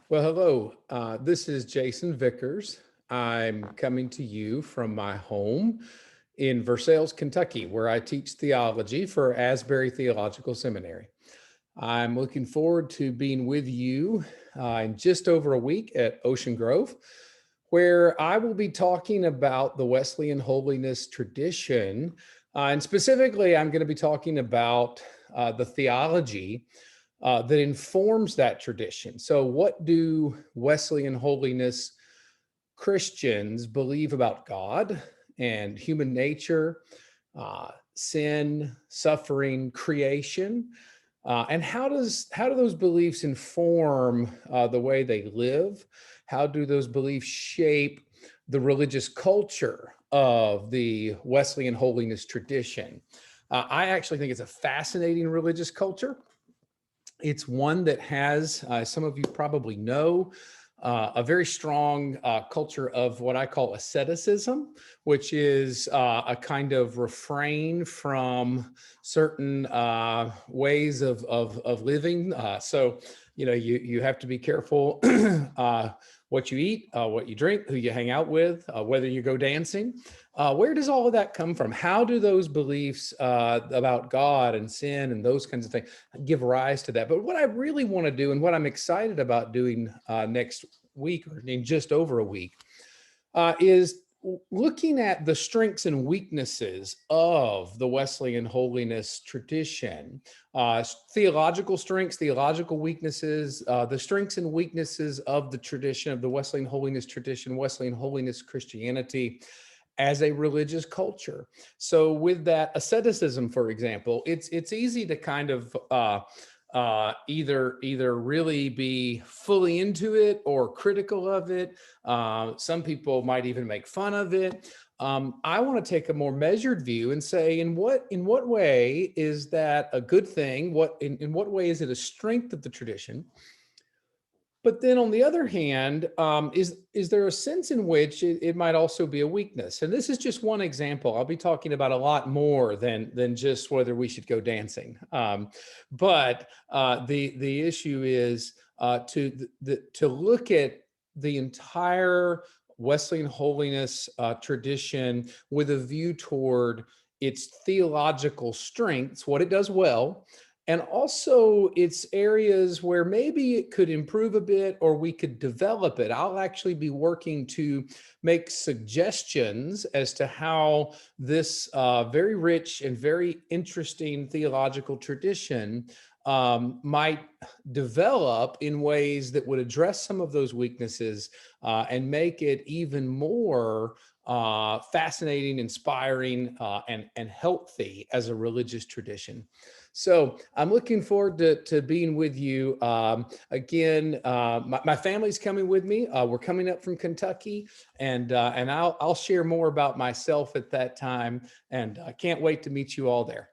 Well, hello. This is Jason Vickers. I'm coming to you from my home in Versailles, Kentucky, where I teach theology for Asbury Theological Seminary. I'm looking forward to being with you in just over a week at Ocean Grove, where I will be talking about the Wesleyan holiness tradition. And specifically, I'm going to be talking about the theology that informs that tradition. So, what do Wesleyan holiness Christians believe about God and human nature, sin, suffering, creation? And how do those beliefs inform the way they live? How do those beliefs shape the religious culture of the Wesleyan holiness tradition? I actually think it's a fascinating religious culture. It's one that has, some of you probably know, a very strong culture of what I call asceticism, which is a kind of refrain from certain ways of living. You have to be careful what you eat, what you drink, who you hang out with, whether you go dancing. Where does all of that come from? How do those beliefs about God and sin and those kinds of things give rise to that? But what I really want to do and what I'm excited about doing next week, or in just over a week, is looking at the strengths and weaknesses of the Wesleyan holiness tradition, theological strengths, theological weaknesses, the strengths and weaknesses of the tradition of the Wesleyan holiness tradition, Wesleyan holiness Christianity as a religious culture. So with that asceticism, for example, it's easy to kind of either really be fully into it or critical of it. Some people might even make fun of it. I want to take a more measured view and say, in what way is that a good thing? In what way is it a strength of the tradition? But then on the other hand, is there a sense in which it might also be a weakness? And this is just one example. I'll be talking about a lot more than just whether we should go dancing. But the issue is to look at the entire Wesleyan holiness tradition with a view toward its theological strengths, what it does well, and also it's areas where maybe it could improve a bit or we could develop it. I'll actually be working to make suggestions as to how this very rich and very interesting theological tradition might develop in ways that would address some of those weaknesses and make it even more fascinating, inspiring, and healthy as a religious tradition. So I'm looking forward to being with you again. My family's coming with me. We're coming up from Kentucky, and I'll share more about myself at that time. And I can't wait to meet you all there.